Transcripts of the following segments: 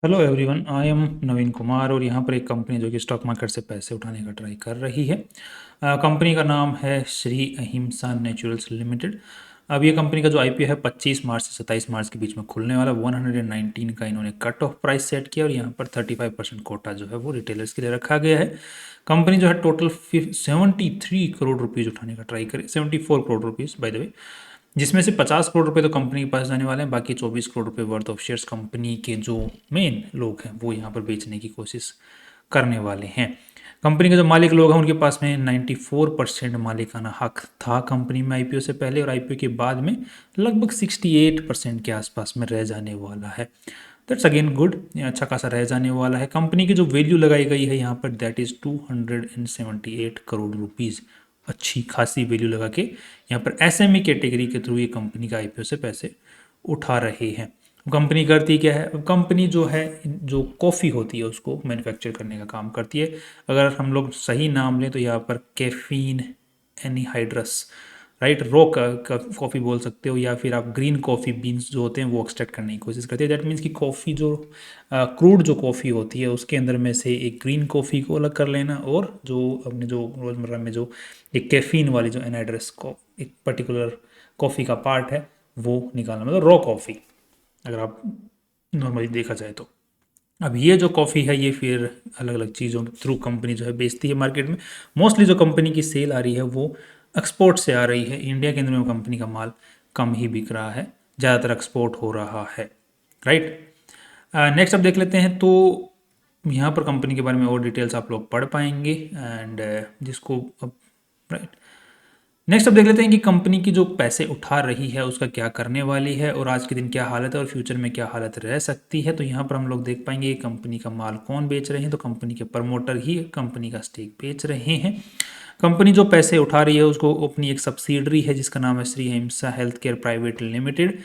Hello everyone, I am नवीन कुमार और यहाँ पर एक कंपनी जो कि स्टॉक मार्केट से पैसे उठाने का ट्राई कर रही है। कंपनी का नाम है श्री अहिंसा नेचुरल्स लिमिटेड। अब ये कंपनी का जो आईपीओ है 25 मार्च से 27 मार्च के बीच में खुलने वाला 119 का इन्होंने कट ऑफ प्राइस सेट किया और यहाँ पर 35% कोटा जो है वो रिटेलर्स के लिए रखा गया है। कंपनी जो है टोटल 73 करोड़ रुपीज़ उठाने का ट्राई करे, 74 crore rupees by the way, जिसमें से 50 करोड़ रुपए तो कंपनी के पास जाने वाले हैं। बाकी 24 करोड़ रुपए वर्थ ऑफ शेयर्स कंपनी के जो मेन लोग हैं वो यहाँ पर बेचने की कोशिश करने वाले हैं। कंपनी के जो मालिक लोग हैं उनके पास में 94% मालिकाना हक था कंपनी में आईपीओ से पहले, और आईपीओ के बाद में लगभग 68% के आसपास में रह जाने वाला है। दैट्स अगेन गुड, अच्छा खासा रह जाने वाला है। कंपनी की जो वैल्यू लगाई गई है यहाँ पर दैट इज़ 278 करोड़ रुपीज़। अच्छी खासी वैल्यू लगा के यहाँ पर एसएमई कैटेगरी के थ्रू ये कंपनी का आईपीओ से पैसे उठा रहे हैं। कंपनी करती क्या है? अब कंपनी जो है, जो कॉफ़ी होती है उसको मैन्युफैक्चर करने का काम करती है। अगर हम लोग सही नाम लें तो यहाँ पर caffeine anhydrous, right, raw coffee बोल सकते हो, या फिर आप ग्रीन कॉफ़ी बीन्स जो होते हैं वो एक्सट्रैक्ट करने की कोशिश करते हैं। दैट मीन्स कि कॉफ़ी जो क्रूड जो कॉफ़ी होती है उसके अंदर में से एक ग्रीन कॉफ़ी को अलग कर लेना, और जो अपने जो रोज़मर्रा में जो एक कैफ़ीन वाली जो एनहाइड्रस को एक पर्टिकुलर कॉफ़ी का पार्ट है वो निकालना, मतलब रॉ कॉफ़ी अगर आप नॉर्मली देखा जाए तो। अब ये जो कॉफ़ी है ये फिर अलग अलग चीज़ों के थ्रू कंपनी जो है बेचती है मार्केट में। मोस्टली जो कंपनी की सेल आ रही है वो एक्सपोर्ट से आ रही है। इंडिया के अंदर में कंपनी का माल कम ही बिक रहा है, ज़्यादातर एक्सपोर्ट हो रहा है, राइट। नेक्स्ट अब देख लेते हैं, तो यहाँ पर कंपनी के बारे में और डिटेल्स आप लोग पढ़ पाएंगे एंड जिसको अब, राइट। नेक्स्ट अब देख लेते हैं कि कंपनी की जो पैसे उठा रही है उसका क्या करने वाली है, और आज के दिन क्या हालत है और फ्यूचर में क्या हालत रह सकती है। तो यहाँ पर हम लोग देख पाएंगे कि कंपनी का माल कौन बेच रहे हैं। तो कंपनी के प्रमोटर ही कंपनी का स्टेक बेच रहे हैं। कंपनी जो पैसे उठा रही है उसको अपनी एक सब्सिडरी है जिसका नाम है श्री अहिंसा हेल्थ केयर प्राइवेट लिमिटेड,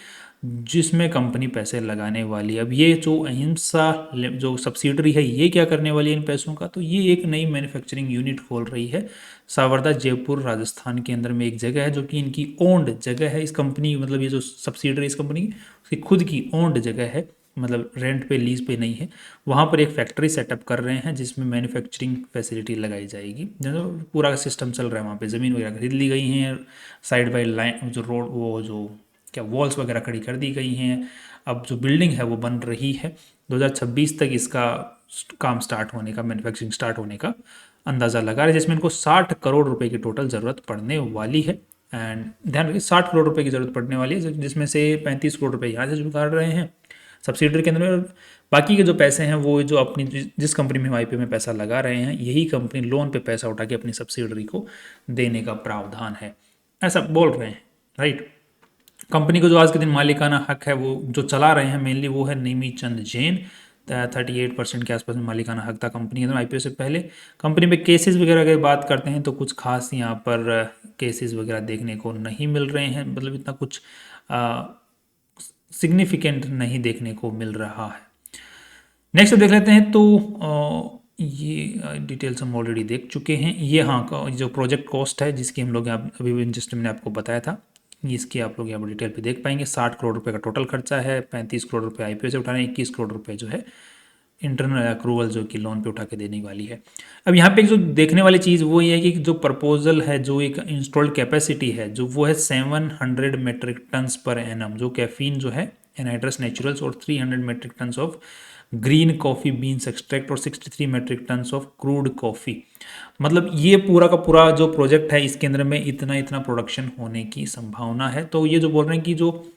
जिसमें कंपनी पैसे लगाने वाली है। अब ये जो अहिंसा जो सब्सिडरी है ये क्या करने वाली है इन पैसों का? तो ये एक नई मैन्युफैक्चरिंग यूनिट खोल रही है सावरदा जयपुर राजस्थान के अंदर में। एक जगह है जो कि इनकी ओन्ड जगह है इस कंपनी, मतलब ये जो सब्सिडरी इस कंपनी की उसकी खुद की ओन्ड जगह है, मतलब रेंट पे लीज पे नहीं है। वहाँ पर एक फैक्ट्री सेटअप कर रहे हैं जिसमें मैन्युफैक्चरिंग फैसिलिटी लगाई जाएगी। जो पूरा सिस्टम चल रहा है वहाँ पे, ज़मीन वगैरह खरीद ली गई हैं, साइड बाई लाइन जो रोड वो जो क्या वॉल्स वगैरह खड़ी कर दी गई हैं। अब जो बिल्डिंग है वो बन रही है। 2026 तक इसका काम स्टार्ट होने का, मैन्युफैक्चरिंग स्टार्ट होने का अंदाज़ा लगा रहे हैं, जिसमें इनको 60 करोड़ रुपए की टोटल ज़रूरत पड़ने वाली है। एंड ध्यान रखिए 60 करोड़ रुपए की ज़रूरत पड़ने वाली है, जिसमें से 35 करोड़ रुपए यहाँ से जुगाड़ रहे हैं सब्सिडरी के अंदर में, और बाकी के जो पैसे हैं वो जो अपनी जिस कंपनी में हम आईपीओ में पैसा लगा रहे हैं यही कंपनी लोन पे पैसा उठा के अपनी सब्सिडरी को देने का प्रावधान है, ऐसा बोल रहे हैं, राइट। कंपनी को जो आज के दिन मालिकाना हक है वो जो चला रहे हैं मेनली वो है नेमी चंद जैन। 38% के आसपास में मालिकाना हक था कंपनी के अंदर आईपीओ से पहले। कंपनी में केसेस वगैरह अगर बात करते हैं तो कुछ खास यहाँ पर केसेस वगैरह देखने को नहीं मिल रहे हैं, मतलब इतना कुछ सिग्निफिकेंट नहीं देखने को मिल रहा है। नेक्स्ट देख लेते हैं, तो ये डिटेल्स हम ऑलरेडी देख चुके हैं। ये हाँ जो प्रोजेक्ट कॉस्ट है जिसकी हम लोग यहाँ अभी जस्ट मैंने आपको बताया था, इसकी आप लोग यहाँ पर डिटेल पे देख पाएंगे। 60 करोड़ रुपए का टोटल खर्चा है, 35 करोड़ रुपए आईपीओ से उठाने, 21 करोड़ रुपए जो है इंटरनल अक्रूवल जो कि लोन पे उठा के देने वाली है। अब यहाँ पे जो देखने वाली चीज़ वो ये है कि जो प्रपोजल है, जो एक इंस्टॉल्ड कैपेसिटी है जो वो है 700 मेट्रिक टन्स पर एनम, जो कैफीन जो है एनहाइड्रस नेचुरल्स, और 300 metric tons of green coffee beans extract, और 63 metric tons of crude coffee. मतलब ये पूरा का पूरा जो प्रोजेक्ट है इसके अंदर में इतना इतना प्रोडक्शन होने की संभावना है। तो ये जो बोल रहे हैं कि जो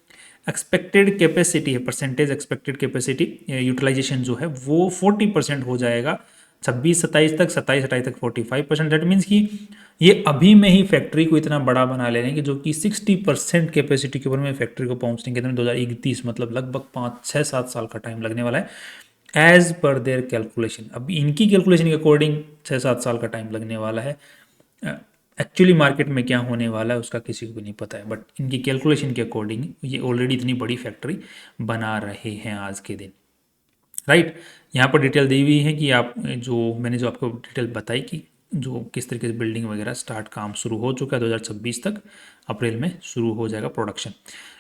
एक्सपेक्टेड कैपेसिटी है, परसेंटेज एक्सपेक्टेड कैपेसिटी यूटिलाइजेशन जो है वो 40% हो जाएगा 26-27 तक, 27-28 तक 45%। दैट मीन्स कि ये अभी में ही फैक्ट्री को इतना बड़ा बना ले रहे हैं कि जो कि 60% कैपेसिटी के ऊपर में फैक्ट्री को पहुंचने के अंदर 2031, मतलब लगभग 5-6-7 साल का टाइम लगने वाला है एज पर देयर कैलकुलेशन। अब इनकी कैलकुलेशन के अकॉर्डिंग 6-7 साल का टाइम लगने वाला है। एक्चुअली मार्केट में क्या होने वाला है उसका किसी को भी नहीं पता है, बट इनकी कैलकुलेशन के अकॉर्डिंग ये ऑलरेडी इतनी बड़ी फैक्ट्री बना रहे हैं आज के दिन, राइट। यहाँ पर डिटेल दी हुई है कि आप जो मैंने जो आपको डिटेल बताई कि जो किस तरीके से बिल्डिंग वगैरह स्टार्ट काम शुरू हो चुका है 2026 तक, अप्रैल में शुरू हो जाएगा प्रोडक्शन।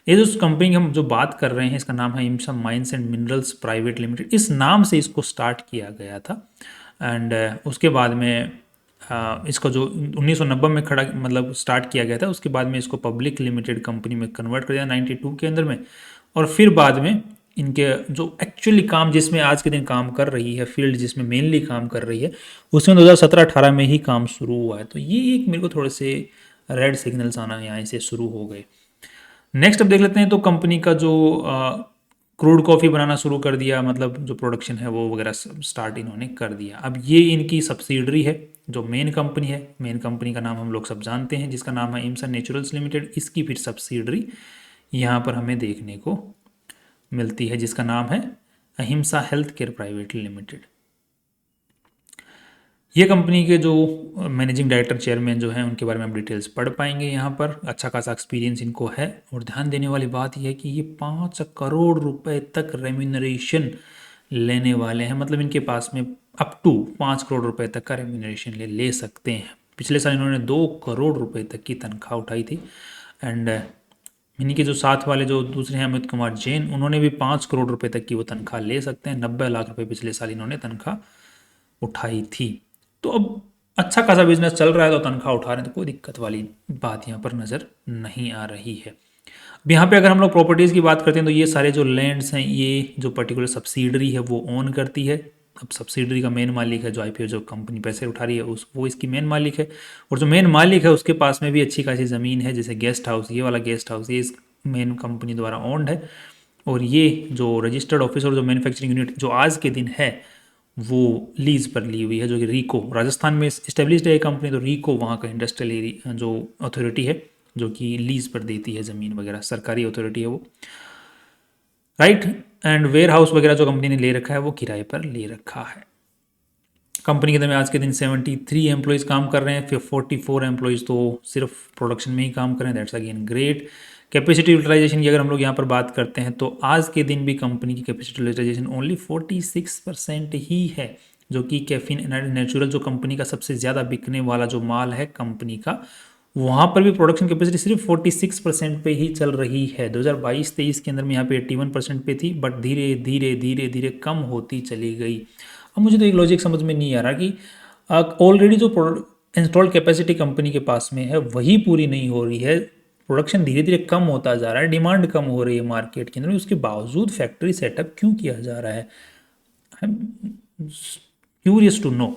ये जो कंपनी की हम जो बात कर रहे हैं इसका नाम है Himsa mines and minerals private limited, इस नाम से इसको स्टार्ट किया गया था। एंड उसके बाद में इसको जो 1990 में खड़ा मतलब स्टार्ट किया गया था, उसके बाद में इसको पब्लिक लिमिटेड कंपनी में कन्वर्ट कर दिया 92 के अंदर में। और फिर बाद में इनके जो एक्चुअली काम जिसमें आज के दिन काम कर रही है, फील्ड जिसमें मेनली काम कर रही है, उसमें 2017-18 में ही काम शुरू हुआ है। तो ये एक मेरे को थोड़े से रेड सिग्नल्स आना यहाँ से शुरू हो गए। नेक्स्ट अब देख लेते हैं तो कंपनी का जो क्रूड कॉफ़ी बनाना शुरू कर दिया, मतलब जो प्रोडक्शन है वो वगैरह स्टार्ट इन्होंने कर दिया। अब ये इनकी सब्सिडरी है, जो मेन कंपनी है, मेन कंपनी का नाम हम लोग सब जानते हैं जिसका नाम है अहिंसा नेचुरल्स लिमिटेड। इसकी फिर सब्सिडरी यहाँ पर हमें देखने को मिलती है जिसका नाम है अहिंसा हेल्थ केयर प्राइवेट लिमिटेड। ये कंपनी के जो मैनेजिंग डायरेक्टर चेयरमैन जो हैं उनके बारे में हम डिटेल्स पढ़ पाएंगे। यहाँ पर अच्छा खासा एक्सपीरियंस इनको है। और ध्यान देने वाली बात यह है कि ये 5 करोड़ रुपए तक रेम्यूनरेशन लेने वाले हैं, मतलब इनके पास में अप टू 5 करोड़ रुपए तक का रेम्यूनरेशन ले सकते हैं। पिछले साल इन्होंने 2 करोड़ रुपए तक की तनख्वाह उठाई थी। एंड इन्हीं के जो साथ वाले जो दूसरे हैं अमित कुमार जैन, उन्होंने भी 5 करोड़ रुपए तक की वो तनख्वाह ले सकते हैं। 90 लाख रुपए पिछले साल इन्होंने तनख्वाह उठाई थी। तो अब अच्छा खासा बिजनेस चल रहा है तो तनख्वाह उठा रहे हैं, तो कोई दिक्कत वाली बात यहाँ पर नज़र नहीं आ रही है। अब यहाँ पे अगर हम लोग प्रॉपर्टीज़ की बात करते हैं तो ये सारे जो लैंड्स हैं ये जो पर्टिकुलर सब्सिडरी है वो ओन करती है। अब सब्सिडरी का मेन मालिक है जो आईपीओ जो कंपनी पैसे उठा रही है वो इसकी मेन मालिक है। और जो मेन मालिक है उसके पास में भी अच्छी खासी ज़मीन है, जैसे गेस्ट हाउस, ये वाला गेस्ट हाउस ये इस मेन कंपनी द्वारा ओन्ड है। और ये जो रजिस्टर्ड ऑफिस और जो मैन्युफैक्चरिंग यूनिट जो आज के दिन है वो लीज पर ली हुई है, जो कि रीको राजस्थान में इस्टेब्लिश्ड है कंपनी। तो रीको वहाँ का इंडस्ट्रियल एरिया जो अथॉरिटी है जो कि लीज पर देती है ज़मीन वगैरह, सरकारी अथॉरिटी है वो, राइट। एंड वेयर हाउस वगैरह जो कंपनी ने ले रखा है वो किराए पर ले रखा है। कंपनी के अंदर में आज के दिन 73 एम्प्लॉयज़ काम कर रहे हैं, फिर 44 एम्प्लॉयज़ तो सिर्फ प्रोडक्शन में ही काम कर रहे हैं। That's again great. Capacity utilisation की अगर हम लोग यहाँ पर बात करते हैं तो आज के दिन भी कंपनी की कैपेसिटी यूटिलाइजेशन ओनली 46% ही है, जो कि कैफीन नेचुरल जो कंपनी का सबसे ज़्यादा बिकने वाला जो माल है कंपनी का, वहाँ पर भी प्रोडक्शन कैपेसिटी सिर्फ 46% पे ही चल रही है। 2022-23 के अंदर में यहाँ पे 81% पे थी, बट धीरे धीरे धीरे धीरे कम होती चली गई। अब मुझे तो एक लॉजिक समझ में नहीं आ रहा कि ऑलरेडी जो इंस्टॉल्ड कैपेसिटी कंपनी के पास में है वही पूरी नहीं हो रही है, प्रोडक्शन धीरे धीरे कम होता जा रहा है, डिमांड कम हो रही है मार्केट के अंदर, उसके बावजूद फैक्ट्री सेटअप क्यों किया जा रहा है? I am curious to know.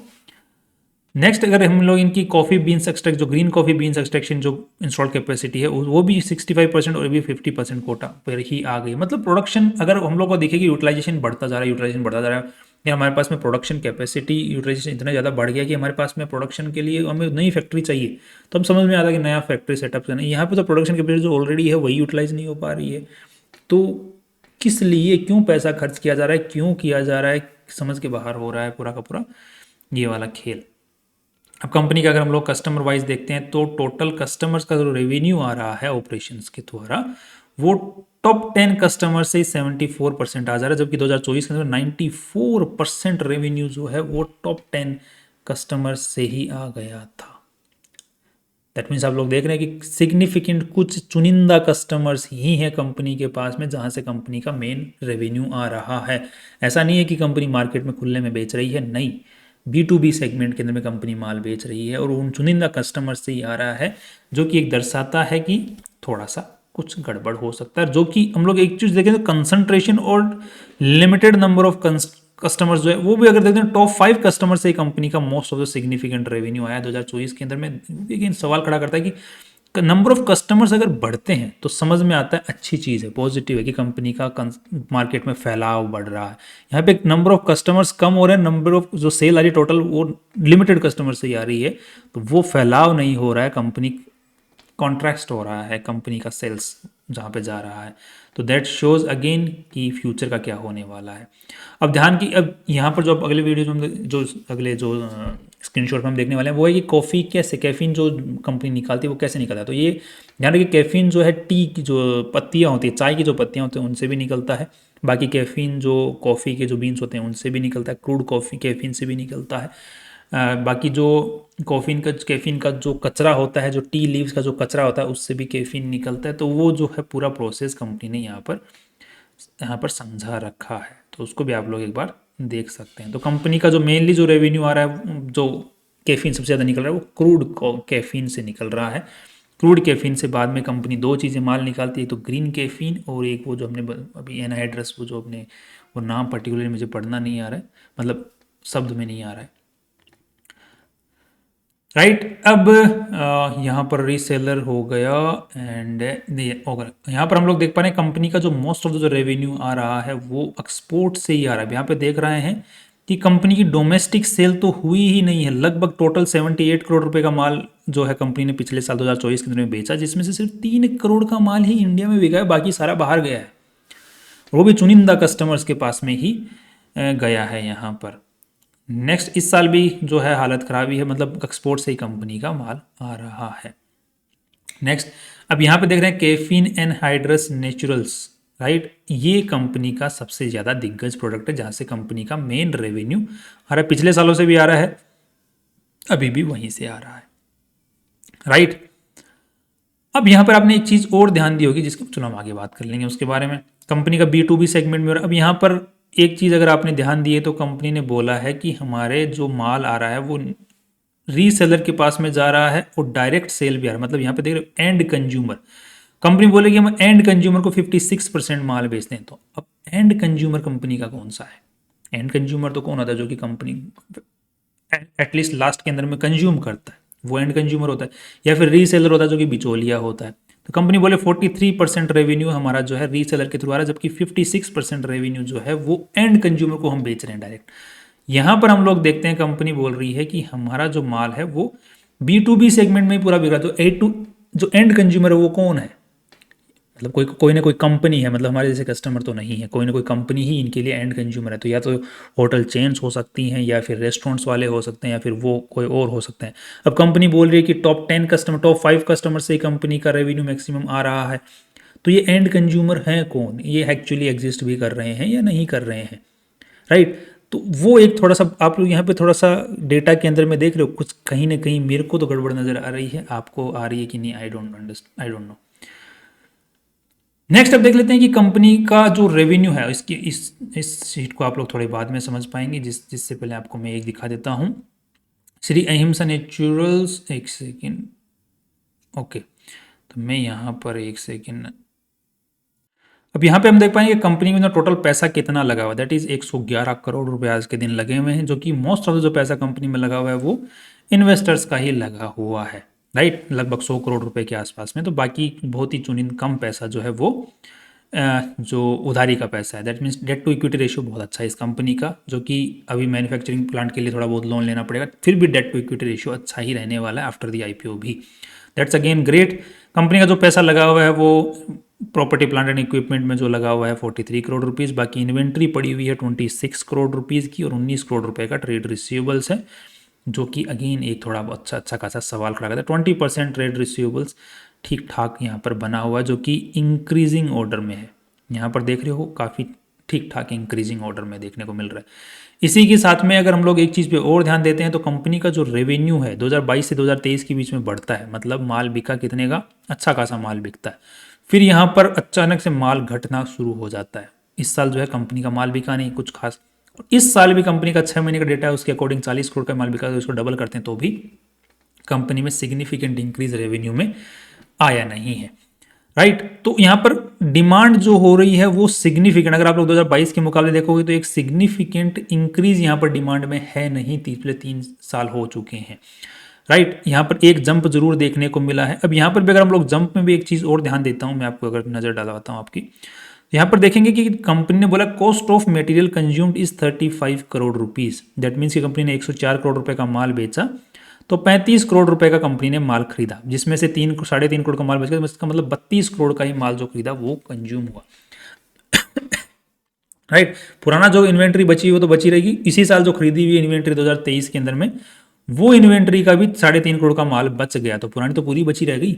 Next अगर हम लोग इनकी कॉफ़ी बीन्स एक्सट्रैक्ट जो ग्रीन कॉफ़ी बीन्स एक्सट्रैक्शन जो इंस्टॉल्ड कैपेसिटी है वो भी 65% और भी 50% कोटा पर ही आ गई। मतलब प्रोडक्शन अगर हम लोग को देखें कि यूटिलाइजेशन बढ़ता जा रहा है, यूटिलाइजेशन बढ़ता जा रहा है, या हमारे पास में प्रोडक्शन कैपेसिटी यूटिलाइजेशन इतना ज़्यादा बढ़ गया कि हमारे पास में प्रोडक्शन के लिए हमें नई फैक्ट्री चाहिए, तो हम समझ में आता है कि नया फैक्ट्री सेटअप करना। यहाँ पे तो प्रोडक्शन कैपेसिटी जो ऑलरेडी है वही यूटिलाइज नहीं हो पा रही है, तो किस लिए क्यों पैसा खर्च किया जा रहा है, क्यों किया जा रहा है, समझ के बाहर हो रहा है पूरा का पूरा ये वाला खेल। अब कंपनी का अगर हम लोग कस्टमर वाइज देखते हैं तो टोटल कस्टमर्स का जो रेवेन्यू आ रहा है ऑपरेशंस के द्वारा वो टॉप 10 कस्टमर से 74% आ जा रहा है, जबकि 2024 के अंदर 94% रेवेन्यू जो है वो टॉप 10 कस्टमर से ही आ गया था। दैट मीन्स आप लोग देख रहे हैं कि सिग्निफिकेंट कुछ चुनिंदा कस्टमर्स ही हैं कंपनी के पास में जहां से कंपनी का मेन रेवेन्यू आ रहा है। ऐसा नहीं है कि कंपनी मार्केट में खुले में बेच रही है, नहीं, B2B सेगमेंट के अंदर में कंपनी माल बेच रही है और उन चुनिंदा कस्टमर से ही आ रहा है, जो कि एक दर्शाता है कि थोड़ा सा कुछ गड़बड़ हो सकता है। जो कि हम लोग एक चीज़ देखें तो कंसंट्रेशन और लिमिटेड नंबर ऑफ कस्टमर्स जो है वो भी अगर देखते हैं टॉप 5 कस्टमर से कंपनी का most of the significant revenue आया 2024 के अंदर में। लेकिन सवाल खड़ा करता है कि नंबर ऑफ कस्टमर्स अगर बढ़ते हैं तो समझ में आता है अच्छी चीज़ है, पॉजिटिव है कि कंपनी का मार्केट में फैलाव बढ़ रहा है। यहाँ पे नंबर ऑफ कस्टमर्स कम हो रहे हैं, नंबर ऑफ जो सेल आ रही है टोटल वो लिमिटेड कस्टमर से ही आ रही है, तो वो फैलाव नहीं हो रहा है, कंपनी कॉन्ट्रैक्ट हो रहा है, कंपनी का सेल्स जहाँ पे जा रहा है। तो दैट शोज अगेन कि फ्यूचर का क्या होने वाला है। अब ध्यान की अब यहाँ पर जो अगले वीडियो में जो अगले जो स्क्रीनशॉट में हम देखने वाले हैं वो है कि कॉफ़ी कैसे कैफीन जो कंपनी निकालती है वो कैसे निकलता है। तो ये ध्यान रखिए कैफीन जो है टी की जो पत्तियाँ होती है, चाय की जो पत्तियाँ होती हैं उनसे भी निकलता है। बाकी कैफीन जो कॉफ़ी के जो बीन्स होते हैं उनसे भी निकलता है, क्रूड कॉफ़ी कैफीन से भी निकलता है। बाकी जो कैफीन का जो कचरा होता है, जो टी लीव्स का जो कचरा होता है, उससे भी कैफीन निकलता है। तो वो जो है पूरा प्रोसेस कंपनी ने यहाँ पर समझा रखा है, तो उसको भी आप लोग एक बार देख सकते हैं। तो कंपनी का जो मेनली जो रेवेन्यू आ रहा है, जो कैफीन सबसे ज़्यादा निकल रहा है, वो क्रूड कैफीन से निकल रहा है। क्रूड कैफीन से बाद में कंपनी दो चीज़ें माल निकालती है, तो ग्रीन कैफीन और एक वो जो हमने अभी एनहाइड्रस, वो जो अपने वो नाम पर्टिकुलरली मुझे पढ़ना नहीं आ रहा है, मतलब शब्द में नहीं आ रहा है। राइट, अब यहाँ पर रीसेलर हो गया एंड यहाँ पर हम लोग देख पा रहे हैं कंपनी का जो मोस्ट ऑफ द जो रेवेन्यू आ रहा है वो एक्सपोर्ट से ही आ रहा है। यहाँ पे देख रहे हैं कि कंपनी की डोमेस्टिक सेल तो हुई ही नहीं है। लगभग टोटल 78 करोड़ रुपए का माल जो है कंपनी ने पिछले साल 2024 के अंदर में बेचा, जिसमें से सिर्फ 3 करोड़ का माल ही इंडिया में बिका है, बाकी सारा बाहर गया है, वो भी चुनिंदा कस्टमर्स के पास में ही गया है यहाँ पर। नेक्स्ट, इस साल भी जो है हालत खराब ही है, मतलब एक्सपोर्ट से ही कंपनी का माल आ रहा है। नेक्स्ट, अब यहाँ पे देख रहे हैं कैफीन एनहाइड्रस नेचुरल्स, राइट, ये कंपनी का सबसे ज़्यादा दिग्गज प्रोडक्ट है, जहाँ से कंपनी का मेन रेवेन्यू आ रहा है, पिछले सालों से भी आ रहा है, अभी भी वहीं से आ रहा है। राइट, अब यहाँ पर आपने एक चीज़ और ध्यान दी होगी, जिसके चलो हम आगे बात कर लेंगे उसके बारे में। कंपनी का B2B सेगमेंट में, अब यहाँ पर एक चीज़ अगर आपने ध्यान दी है तो कंपनी ने बोला है कि हमारे जो माल आ रहा है वो रीसेलर के पास में जा रहा है और डायरेक्ट सेल भी आ रहा है। मतलब यहाँ पे देख रहे हो एंड कंज्यूमर, कंपनी बोलेगी हम एंड कंज्यूमर को 56% माल बेचते हैं। तो अब एंड कंज्यूमर कंपनी का कौन सा है? एंड कंज्यूमर तो कौन होता है? जो कि कंपनी एटलीस्ट लास्ट के अंदर में कंज्यूम करता है, वो एंड कंज्यूमर होता है, या फिर रीसेलर होता है जो कि बिचौलिया होता है। तो कंपनी बोले 43% रेवेन्यू हमारा जो है रीसेलर के थ्रू आ रहा है, जबकि 56% रेवेन्यू जो है वो एंड कंज्यूमर को हम बेच रहे हैं डायरेक्ट। यहाँ पर हम लोग देखते हैं कंपनी बोल रही है कि हमारा जो माल है वो B2B सेगमेंट में ही पूरा बिक रहा है। तो जो एंड कंज्यूमर है वो कौन है? मतलब कोई ना कोई कंपनी है, मतलब हमारे जैसे कस्टमर तो नहीं है, कोई ना कोई कंपनी ही इनके लिए एंड कंज्यूमर है। तो या तो होटल चेन्स हो सकती हैं, या फिर रेस्टोरेंट्स वाले हो सकते हैं, या फिर वो कोई और हो सकते हैं। अब कंपनी बोल रही है कि टॉप 10 कस्टमर, टॉप 5 कस्टमर से कंपनी का रेवेन्यू मैक्सिमम आ रहा है। तो ये एंड कंज्यूमर हैं कौन? ये एक्चुअली एग्जिस्ट भी कर रहे हैं या नहीं कर रहे हैं? राइट, तो वो एक थोड़ा सा आप लोग यहाँ पे थोड़ा सा डेटा के अंदर में देख रहे हो, कुछ कहीं ना कहीं मेरे को तो गड़बड़ नजर आ रही है, आपको आ रही है कि नहीं? I don't know. नेक्स्ट अब देख लेते हैं कि कंपनी का जो रेवेन्यू है, इसकी इस शीट को आप लोग थोड़ी बाद में समझ पाएंगे, जिससे पहले आपको मैं एक दिखा देता हूँ। श्री अहिंसा नेचुरल्स, एक सेकेंड, ओके, तो मैं यहाँ पर एक सेकेंड, अब यहाँ पे हम देख पाएंगे कंपनी में टोटल पैसा कितना लगा हुआ है, दैट इज 111 करोड़ रुपए आज के दिन लगे हुए हैं, जो कि मोस्ट ऑफ जो पैसा कंपनी में लगा हुआ है वो इन्वेस्टर्स का ही लगा हुआ है। राइट, लगभग 100 करोड़ रुपए के आसपास में। तो बाकी बहुत ही चुनिंदा कम पैसा जो है वो जो उधारी का पैसा है, that means debt to equity ratio बहुत अच्छा है इस कंपनी का, जो कि अभी मैन्युफैक्चरिंग प्लांट के लिए थोड़ा बहुत लोन लेना पड़ेगा, फिर भी डेट टू इक्विटी रेशियो अच्छा ही रहने वाला है आफ्टर दी IPO भी। That's again great. कंपनी का जो पैसा लगा हुआ है वो प्रॉपर्टी प्लांट एंड इक्विपमेंट में जो लगा हुआ है 43 करोड़ रुपीज़, बाकी इन्वेंट्री पड़ी हुई है 26 करोड़ रुपीज़ की, और 19 करोड़ रुपए का ट्रेड रिसीवेबल्स है, जो कि अगेन एक थोड़ा अच्छा खासा सवाल खड़ा करता है। 20% ट्रेड रिसीवेबल्स ठीक ठाक यहाँ पर बना हुआ है, जो कि इंक्रीजिंग ऑर्डर में है। यहाँ पर देख रहे हो काफ़ी ठीक ठाक इंक्रीजिंग ऑर्डर में देखने को मिल रहा है। इसी के साथ में अगर हम लोग एक चीज़ पे और ध्यान देते हैं तो कंपनी का जो रेवेन्यू है 2022 से 2023 के बीच में बढ़ता है, मतलब माल बिका कितने का? अच्छा खासा माल बिकता है। फिर यहाँ पर अचानक से माल घटना शुरू हो जाता है। इस साल जो है कंपनी का माल बिका नहीं कुछ खास। इस साल भी कंपनी का 6 महीने का डेटा है, उसके अकॉर्डिंग 40 करोड़ का माल बिका, तो इसको डबल करते हैं तो भी कंपनी में सिग्निफिकेंट इंक्रीज रेवेन्यू में आया नहीं है। राइट, तो यहाँ पर डिमांड जो हो रही है वो सिग्निफिकेंट, अगर आप लोग 2022 के मुकाबले देखोगे तो एक सिग्निफिकेंट इंक्रीज यहाँ पर डिमांड में है नहीं, पिछले 3 साल हो चुके हैं। राइट, यहाँ पर एक जंप जरूर देखने को मिला है। अब यहाँ पर भी अगर हम लोग जंप में भी एक चीज़ और ध्यान देता हूँ, मैं आपको अगर नज़र डालवाता हूँ आपकी, यहाँ पर देखेंगे कि कंपनी ने बोला cost of material consumed is 35 crore rupees. That means कि कंपनी ने 104 करोड़ रुपए का माल बेचा, तो 35 करोड़ रुपए का कंपनी ने माल खरीदा, जिसमें से 3-3.5 करोड़ का माल बेच गया, इसका मतलब 32 करोड़ का ही माल जो खरीदा वो कंज्यूम हुआ। राइट, पुराना जो इन्वेंट्री बची वो तो बची रहेगी, इसी साल जो खरीदी हुई इन्वेंट्री 2023 के अंदर में वो इन्वेंट्री का भी 3.5 करोड़ का माल बच गया, तो पुरानी तो पूरी बची रह गई।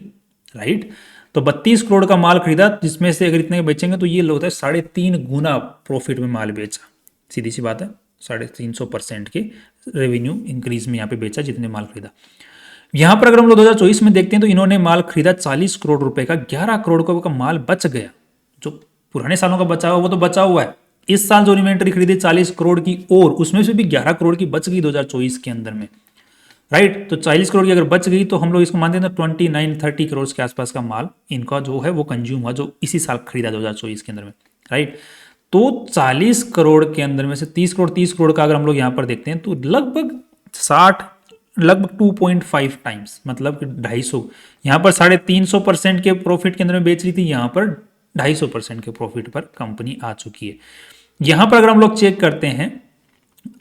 राइट, तो 32 करोड़ का माल खरीदा, जिसमें से अगर इतने बेचेंगे तो ये होता है 3.5 गुना प्रॉफिट में माल बेचा। सीधी सी बात है, 350% के रेवेन्यू इंक्रीज में यहाँ पे बेचा जितने माल खरीदा। यहाँ पर अगर हम लोग 2024 में देखते हैं तो इन्होंने माल खरीदा 40 करोड़ रुपए का, 11 करोड़ का माल बच गया। जो पुराने सालों का बचा हुआ वो तो बचा हुआ है, इस साल जो इन्वेंटरी खरीदी 40 करोड़ की और उसमें से भी 11 करोड़ की बच गई 2024 के अंदर में, राइट। तो 40 करोड़ की अगर बच गई तो हम लोग इसको मानते हैं तो 29-30 करोड़ के आसपास का माल इनका जो है वो कंज्यूम हुआ जो इसी साल खरीदा 2024 के अंदर में, राइट। तो 40 करोड़ के अंदर में से 30 करोड़ का अगर हम लोग यहाँ पर देखते हैं तो लगभग 2.5 टाइम्स, मतलब 250, यहाँ पर 350% के प्रॉफिट के अंदर में बेच रही थी, यहाँ पर 250% के प्रॉफिट पर कंपनी आ चुकी है। यहाँ पर अगर हम लोग चेक करते हैं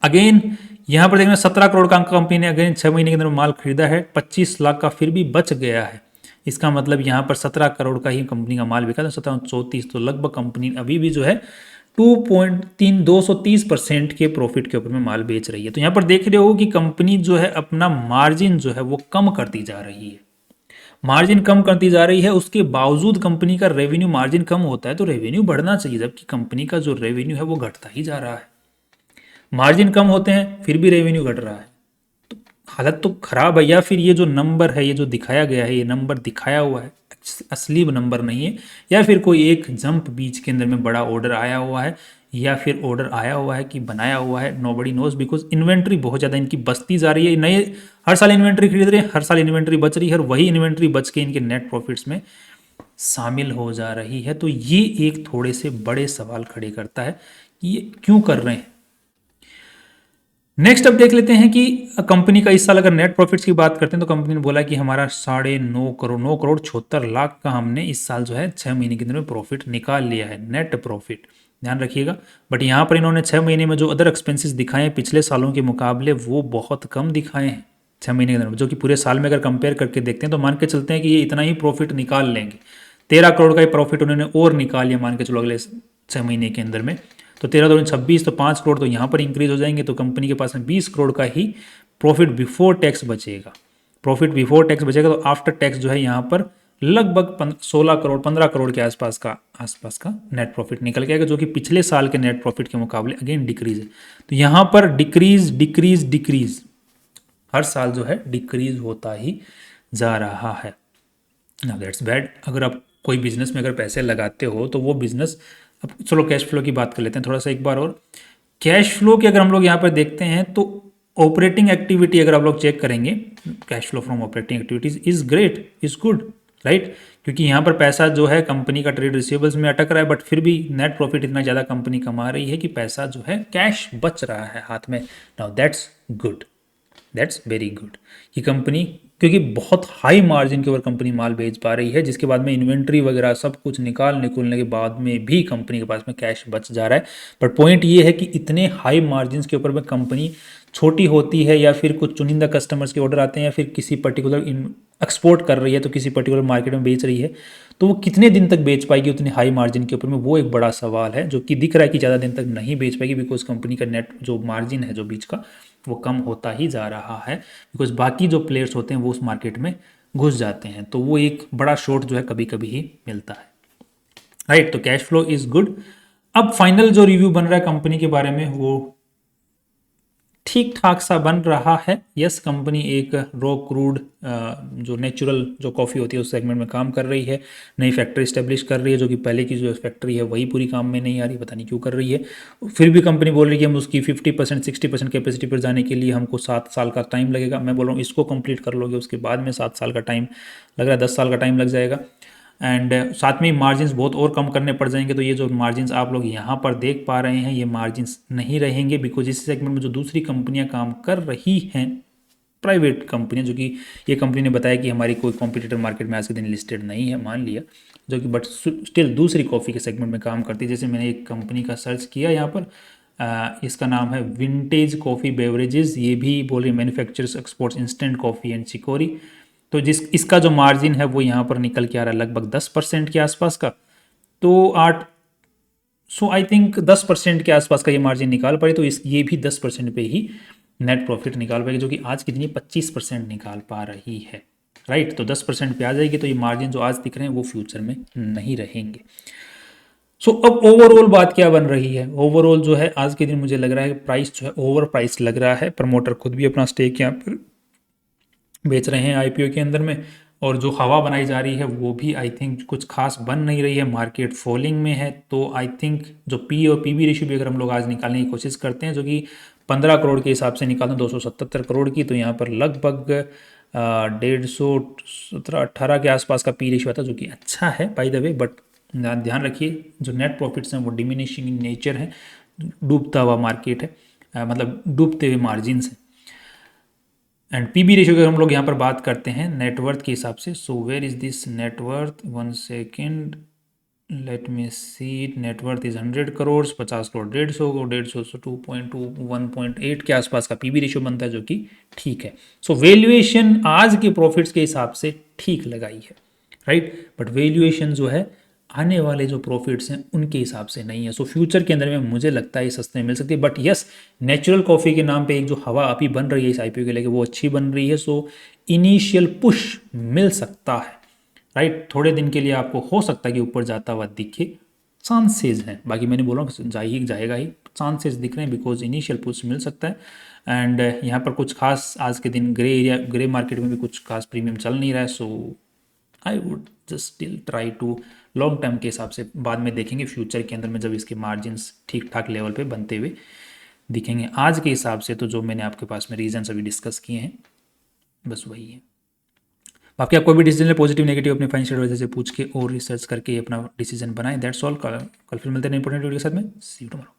अगेन, यहाँ पर देखना 17 करोड़ का कंपनी ने अगेन 6 महीने के अंदर माल खरीदा है, 25 लाख का फिर भी बच गया है। इसका मतलब यहाँ पर 17 करोड़ का ही कंपनी का माल बिका, तो 17-34, तो लगभग कंपनी अभी भी जो है 230% के प्रॉफिट के ऊपर में माल बेच रही है। तो यहाँ पर देख रहे हो कि कंपनी जो है अपना मार्जिन जो है वो कम करती जा रही है, मार्जिन कम करती जा रही है। उसके बावजूद कंपनी का रेवेन्यू, मार्जिन कम होता है तो रेवेन्यू बढ़ना चाहिए, जबकि कंपनी का जो रेवेन्यू है वो घटता ही जा रहा है। मार्जिन कम होते हैं फिर भी रेवेन्यू घट रहा है, तो हालत तो खराब है। या फिर ये जो नंबर है, ये जो दिखाया गया है, ये नंबर दिखाया हुआ है, असली नंबर नहीं है, या फिर कोई एक जंप बीच के अंदर में बड़ा ऑर्डर आया हुआ है, या फिर ऑर्डर आया हुआ है कि बनाया हुआ है, नोबडी नोज, बिकॉज इन्वेंट्री बहुत ज़्यादा इनकी बचती जा रही है। नए हर साल इन्वेंट्री खरीद रहे हैं, हर साल इन्वेंट्री बच रही है, और वही इन्वेंट्री बच के इनके नेट प्रॉफिट्स में शामिल हो जा रही है। तो ये एक थोड़े से बड़े सवाल खड़े करता है कि ये क्यों कर रहे हैं। नेक्स्ट अब देख लेते हैं कि कंपनी का इस साल अगर नेट प्रॉफिट्स की बात करते हैं तो कंपनी ने बोला कि हमारा 9.76 करोड़ का हमने इस साल जो है 6 महीने के अंदर में प्रॉफिट निकाल लिया है, नेट प्रॉफिट, ध्यान रखिएगा। बट यहाँ पर इन्होंने 6 महीने में जो अदर एक्सपेंसेस दिखाए हैं पिछले सालों के मुकाबले वो बहुत कम दिखाए हैं 6 महीने के अंदर में, जो कि पूरे साल में अगर कंपेयर करके देखते हैं तो मान के चलते हैं कि ये इतना ही प्रॉफिट निकाल लेंगे। 13 करोड़ का ही प्रॉफिट उन्होंने और निकाल लिया मान के चलो अगले 6 महीने के अंदर में, तो 13-26, तो 5 करोड़ तो यहाँ पर इंक्रीज हो जाएंगे, तो कंपनी के पास में 20 करोड़ का ही प्रॉफिट बिफोर टैक्स बचेगा। प्रॉफिट बिफोर टैक्स बचेगा तो आफ्टर टैक्स जो है यहाँ पर लगभग 16 करोड़ 15 करोड़ के आसपास का नेट प्रॉफिट निकल के आएगा, जो कि पिछले साल के नेट प्रॉफिट के मुकाबले अगेन डिक्रीज है। तो यहाँ पर डिक्रीज हर साल जो है डिक्रीज होता ही जा रहा है। Now that's bad. अगर आप कोई बिजनेस में अगर पैसे लगाते हो तो वो बिजनेस, अब चलो कैश फ्लो की बात कर लेते हैं थोड़ा सा एक बार और। कैश फ्लो की अगर हम लोग यहाँ पर देखते हैं तो ऑपरेटिंग एक्टिविटी अगर आप लोग चेक करेंगे, cash flow from operating activities is great, is good, right, क्योंकि यहाँ पर पैसा जो है कंपनी का ट्रेड रिसीवेबल्स में अटक रहा है, बट फिर भी नेट प्रॉफिट इतना ज़्यादा कंपनी कमा रही है कि पैसा जो है कैश बच रहा है हाथ में। Now that's good, that's very good कि कंपनी, क्योंकि बहुत हाई मार्जिन के ऊपर कंपनी माल बेच पा रही है, जिसके बाद में इन्वेंट्री वगैरह सब कुछ निकालने के बाद में भी कंपनी के पास में कैश बच जा रहा है। पर पॉइंट ये है कि इतने हाई मार्जिन के ऊपर में कंपनी छोटी होती है, या फिर कुछ चुनिंदा कस्टमर्स के ऑर्डर आते हैं, या फिर किसी पर्टिकुलर एक्सपोर्ट कर रही है तो किसी पर्टिकुलर मार्केट में बेच रही है, तो वो कितने दिन तक बेच पाएगी उतनी हाई मार्जिन के ऊपर में, वो एक बड़ा सवाल है, जो कि दिख रहा है कि ज़्यादा दिन तक नहीं बेच पाएगी, बिकॉज कंपनी का नेट जो मार्जिन है जो बीच का वो कम होता ही जा रहा है, बिकॉज बाकी जो प्लेयर्स होते हैं वो उस मार्केट में घुस जाते हैं, तो वो एक बड़ा शॉर्ट जो है कभी कभी ही मिलता है, राइट। तो कैश फ्लो इज गुड। अब फाइनल जो रिव्यू बन रहा है कंपनी के बारे में वो ठीक ठाक सा बन रहा है। यस, कंपनी एक रॉ क्रूड जो नेचुरल जो कॉफ़ी होती है उस सेगमेंट में काम कर रही है, नई फैक्ट्री इस्टेब्लिश कर रही है, जो कि पहले की जो फैक्ट्री है वही पूरी काम में नहीं आ रही, पता नहीं क्यों कर रही है। फिर भी कंपनी बोल रही है कि हम उसकी 50% 60% कैपेसिटी पर जाने के लिए हमको 7 साल का टाइम लगेगा। मैं बोल रहा हूँ इसको कंप्लीट कर लोगे उसके बाद में 7 साल का टाइम लग रहा है, 10 साल का टाइम लग जाएगा। एंड साथ में मार्जिन्स बहुत और कम करने पड़ जाएंगे, तो ये जो मार्जिन्स आप लोग यहाँ पर देख पा रहे हैं ये मार्जिन्स नहीं रहेंगे, बिकॉज इस सेगमेंट में जो दूसरी कंपनियाँ काम कर रही हैं, प्राइवेट कंपनियाँ, जो कि ये कंपनी ने बताया कि हमारी कोई कॉम्पिटिटर मार्केट में आज के दिन लिस्टेड नहीं है, मान लिया, जो कि बट स्टिल दूसरी कॉफ़ी के सेगमेंट में काम करती है। जैसे मैंने एक कंपनी का सर्च किया यहाँ पर, इसका नाम है विंटेज कॉफ़ी बेवरेजेस, ये भी बोल रही manufacturers exports instant coffee and chicory. तो इसका जो मार्जिन है वो यहाँ पर निकल के आ रहा है लगभग 10% के आसपास का, तो आई थिंक 10% के आसपास का ये मार्जिन निकाल पाए, तो ये भी 10% पे ही नेट प्रॉफिट निकाल पाएगी, जो कि आज कितनी 25% निकाल पा रही है, राइट। तो 10% पे आ जाएगी, तो ये मार्जिन जो आज दिख रहे हैं वो फ्यूचर में नहीं रहेंगे। सो अब ओवरऑल बात क्या बन रही है, ओवरऑल जो है आज के दिन मुझे लग रहा है प्राइस जो है ओवर प्राइस लग रहा है। प्रमोटर खुद भी अपना स्टेक यहाँ पर बेच रहे हैं आईपीओ के अंदर में, और जो हवा बनाई जा रही है वो भी आई थिंक कुछ खास बन नहीं रही है, मार्केट फॉलिंग में है। तो आई थिंक जो पी और पीबी रेशियो भी अगर हम लोग आज निकालने की कोशिश करते हैं, जो कि 15 करोड़ के हिसाब से निकालते हैं 277 करोड़ की, तो यहाँ पर लगभग 150 17 18 के आसपास का पी रेशियो आता है, जो कि अच्छा है बाय द वे। बट ध्यान रखिए जो नेट प्रॉफिट्स हैं वो डिमिनिशिंग इन नेचर है, डूबता हुआ मार्केट है, मतलब डूबते हुए मार्जिन है। एंड पीबी रेशियो की हम लोग यहाँ पर बात करते हैं नेटवर्थ के हिसाब से। So where is this net worth, 1 second, let me see. Net worth is 100 crore, 50 crore 150 crore, 150 से 2.2 1.8 के आसपास का पीबी रेशियो बनता है, जो कि ठीक है। सो वैल्यूएशन आज के प्रॉफिट्स के हिसाब से ठीक लगाई है, राइट। बट वैल्यूएशन जो है आने वाले जो प्रॉफिट्स हैं उनके हिसाब से नहीं है। सो फ्यूचर के अंदर में मुझे लगता है ये सस्ते में मिल सकती है। बट यस, नेचुरल कॉफ़ी के नाम पे एक जो हवा अभी बन रही है इस आईपीओ के लेके वो अच्छी बन रही है। सो इनिशियल पुश मिल सकता है, राइट। थोड़े दिन के लिए आपको हो सकता है कि ऊपर जाता हुआ दिखे, चांसेज हैं, बाकी मैंने बोला जाएगा ही, चांसेस दिख रहे हैं बिकॉज इनिशियल पुश मिल सकता है। एंड यहाँ पर कुछ खास आज के दिन ग्रे मार्केट में भी कुछ खास प्रीमियम चल नहीं रहा है। So I would just still try to long term के हिसाब से, बाद में देखेंगे फ्यूचर के अंदर में जब इसके मार्जिन्स ठीक ठाक लेवल पे बनते हुए दिखेंगे। आज के हिसाब से तो जो मैंने आपके पास में रीजंस अभी डिस्कस किए हैं बस वही है। बाकी आप कोई भी डिसीजन पॉजिटिव नेगेटिव अपने फाइनेंशियल एडवाइजर से पूछ के और रिसर्च करके अपना डिसीजन बनाएं। That's all. कल फिर मिलते हैं इंपॉर्टेंट वीडियो के साथ में। सी यू टुमारो।